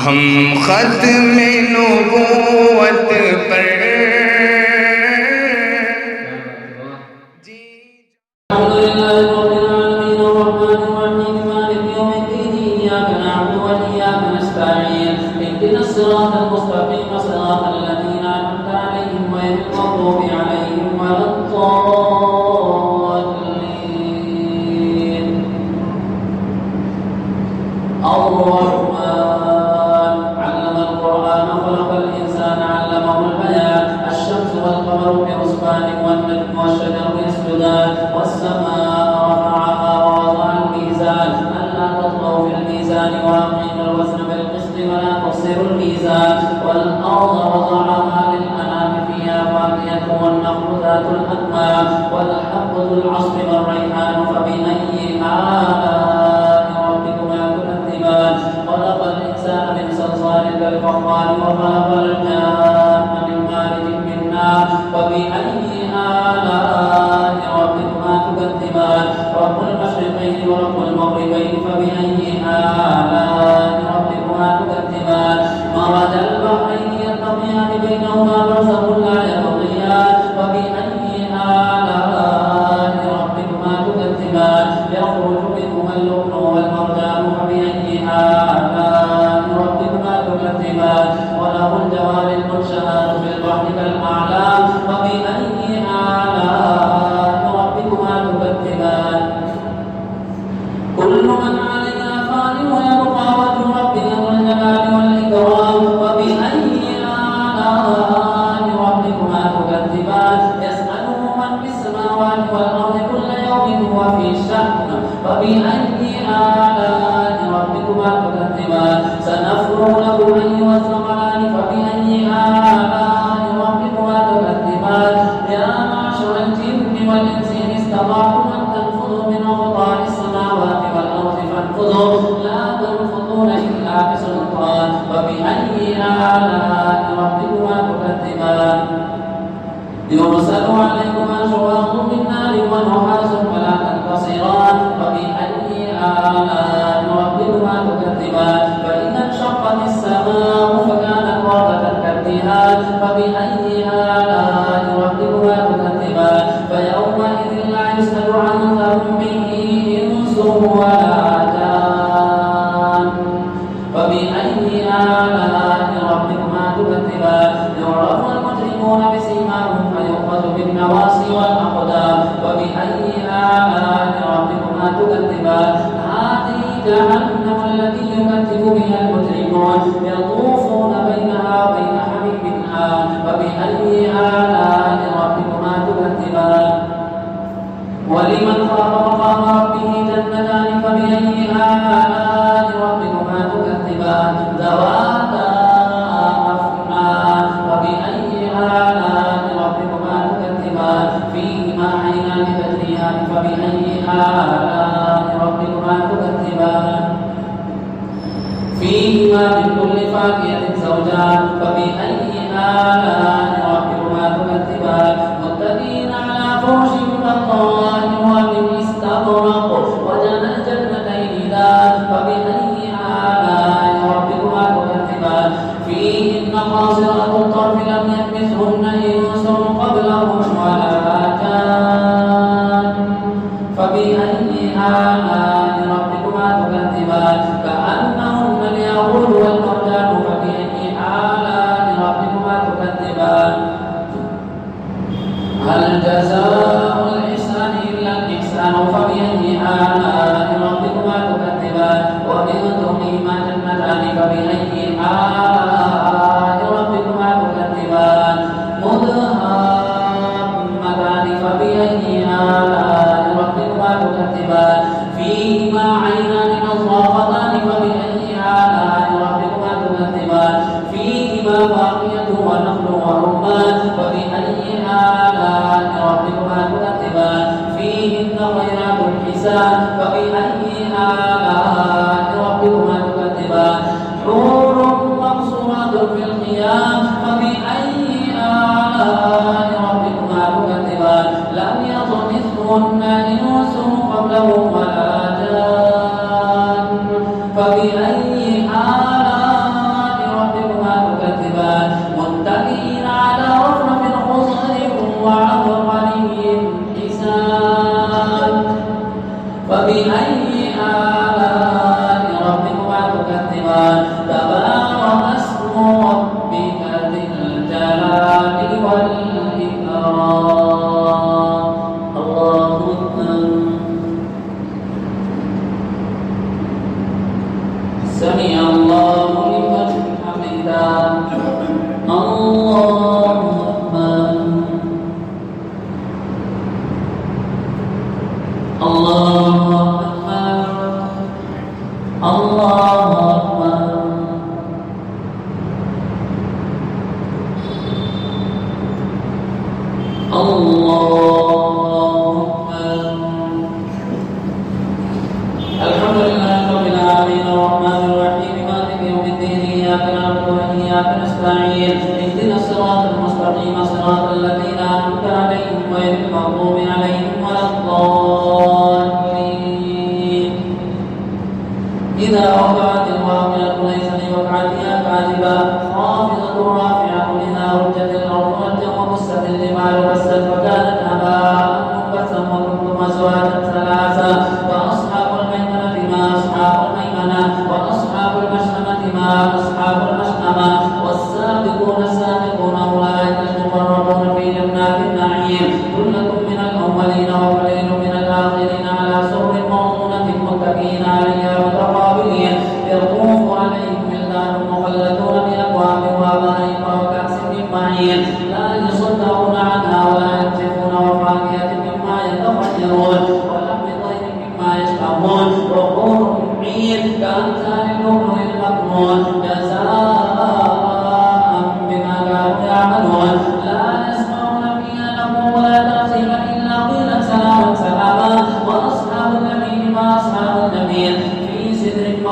हम खत्म नबूवत पर يرسل عليكما شواظ من نار ونحاس فلا تنتصران فبأي آلاء ربكما تكذبان فإذا انشقت السماء فكانت وردة كالدهان فبأي آلاء ربكما تكذبان فيومئذ لا يسأل عن ذنبه إنس ولا جان فبأي آلاء ربكما تكذبان يعرف المجرمون بسيماهم فيؤخذ بالنواصي والأقدام وبأي آلاء ربكما تكذبان هذه جهنم التي يكذب بها المجرمون يطوفون بينها وبين حميم آن فبأي آلاء ربكما تكذبان ولمن خاف مقام ربه جنتان فبأي آلاء ربكما تكذبان ذواتا أفنان فبأي آلاء ربكما تكذبان فيهما عينان تجريان فبأي آلاء ربكما تكذبان فيهما من كل فاكهة زوجان فبأي آلاء ربكما تكذبان متكئين على فرش مطهرة ومن استبرق وجنى الجنتين دان فبأي آلاء ربكما تكذبان فيهن قاصرات الطرف لم يطمثهن إنس قبلهم ولا جان فبأي آلاء ربكما تكذبان كأنهن الياقوت والمرجان فبأي آلاء ربكما تكذبان هل جزاء الإحسان إلا الإحسان فبأي آلاء ربكما تكذبان ومن دونهما جنتان فبأي آلاء ربكما تكذبان مدهامتان فبأي آلاء ربكما تكذبان فيهما عينان نضاختان فبأي آلاء ربكما تكذبان فيهما فاكهة ونخل ورمان فبأي آلاء ربكما تكذبان فيهن خيرات حسان فبأي آلاء ربكما تكذبان حور مقصورات في الخيام فبأي آلاء ربكما تكذبان لم يطمثهن إنس قبلهم ولا جان فبأي آلاء فبأي آلاء ربكما تكذبان تبارك اسم ربك ذي الجلال والإكرام الله أكبر سمع الله لمن حمده الله أكبر الله أكبر الله أكبر الله أكبر الحمد لله رب العالمين الرحمن الرحيم مالك يوم الدين إياك نعبد وإياك نستعين اهدنا الصراط المستقيم صراط الذين أنعمت عليهم غير المغضوب عليهم ولا الضالين إذا وقعت الواقعة ليس لوقعتها كاذبة خافضة رافعة إذا رجت الأرض رجا وبست الجبال بسا فكانت هباء منبثا وكنتم أزواجا ثلاثا وأصحاب الميمنة ما أصحاب الميمنة وأصحاب المشأمة ما أصحاب المشأمة والسابقون السابقون أولئك المقربون في جنات النعيم ثلة من الأولين وقليل من الآخرين على سرر موضونة متكئين عليها متقابلين يطوف عليهم ولدان مخلدون بأكواب وأباريق وكأس من معين لا يصدعون عنها ولا ينزفون وفاكهة مما يتخيرون ولحم طير مما يشتهون وحور عين كأمثال اللؤلؤ المكنون جزاء بما كانوا يعملون لا يسمعون فيها لغوا ولا تأثيما إلا قيلا سلاما سلاما وأصحاب اليمين ما أصحاب اليمين في سدر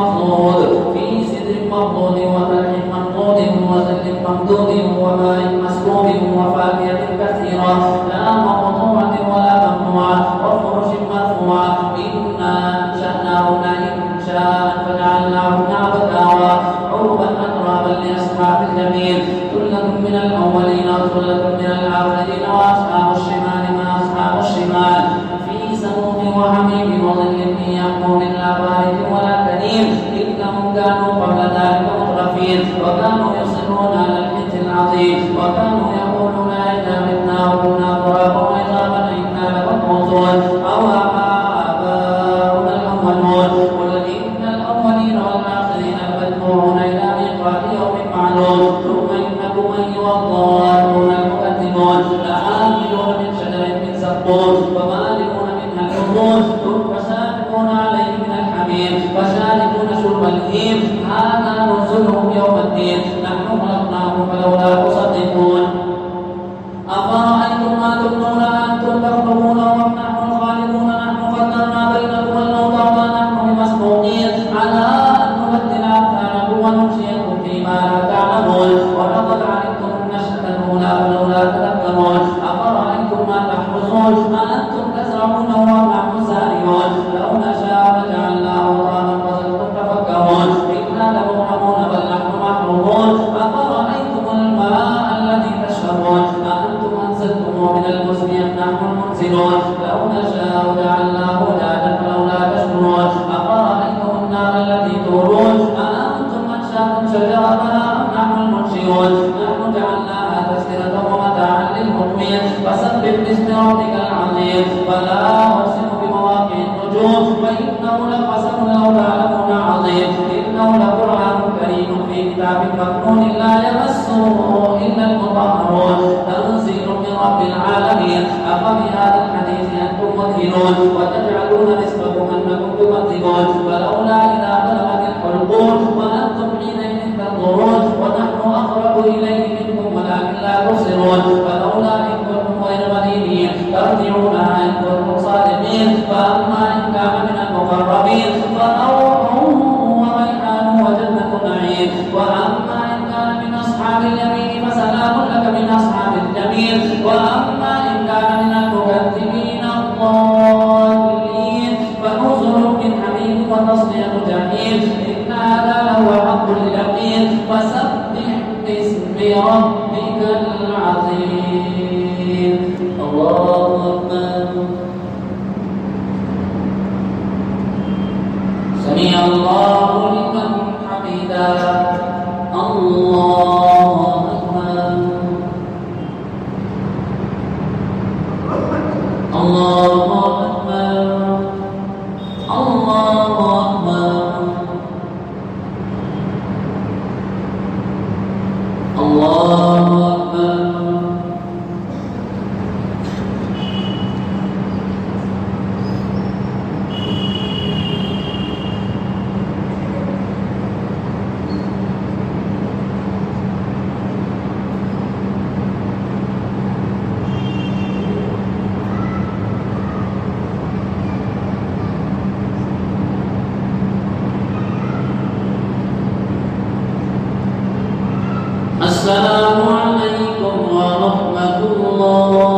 مخضود وطلح منضود وظل ممدود وماء مسكوب وفاكهة كثيرة لا مقطوعة ولا ممنوعة وفرش مرفوعة إنا أنشأناهن إنشاء فجعلناهن أبكارا عربا أترابا لأصحاب اليمين ثلة من الأولين وثلة من الآخرين وأصحاب الشمال ما أصحاب الشمال في سموم وحميم وظل من يحموم لا بارد ولا كريم إنهم كانوا قبل ذلك مترفين وكانوا يصرون على الحنث العظيم وكانوا يقولون إذا متنا وكنا ترابا وعظاما إنا لمبعوثون أو آباؤنا الأولون قل إن الأولين والآخرين لمجموعون إلى ميقات يوم معلوم ثم إنكم أيها الضالون المكذبون لآكلون من شجر من زقوم فمالئون منها الحبون ثم فشاربون عليه من الحميم فشاربون شرب الهيم هذا نزلهم يوم الدين نحن خلقناهم فلولا تصدقون أفرأيتم ما تمنون أنتم تخلقونه أم نحن الخالقون نحن قدرنا بينكم الموت وما نحن بمسبوقين على أن نبدل أمثالكم وننشئكم فيما لا تعلمون ولقد علمتم النشأة الأولى فلولا تذكرون أفرأيتم ما تحرثون أأنتم تزرعونه أم نحن الزارعون لو نشاء لجعلناه غراما فظلتم تفكرون إنا لمغرمون بل نحن محرومون أفرأيتم الماء الذي تشربون أأنتم أنزلتموه من المزن أم نحن المنزلون لو نشاء جعلناه جادا فلولا تشكرون أفرأيتم النار التي تورون أأنتم أنشأتم شجرتها أم نحن المنشئون نحن جعلناها تذكرة ومتاعا للمقوين فسبح باسم ربك العظيم فلا أقسم بمواقع النجوم وإنه لقسم لو تعلمون عظيم إنه لقرآن كريم في كتاب مكنون لا يمسه إلا المطهرون تنزيل من رب العالمين أفبهذا الحديث أنتم مدهنون وتجعلون رزقكم أنكم تكذبون فلولا إذا بلغت الحلقوم وأنتم حينئذ تنظرون ونحن أقرب إليه منكم ولكن لا تبصرون فلولا إن كنتم غير مدينين ترجعونها إن كنتم صادقين فأما إن كان من المقربين فروح وريحان وجنة نعيم وأما إن كان من أصحاب اليمين فسلام لك من أصحاب اليمين وأما إن كان من المكذبين الضالين فنزل من حميم وتصلية جحيم إن هذا لهو حق اليقين فسبح باسم ربك العظيم الله أكبر السلام عليكم ورحمة الله.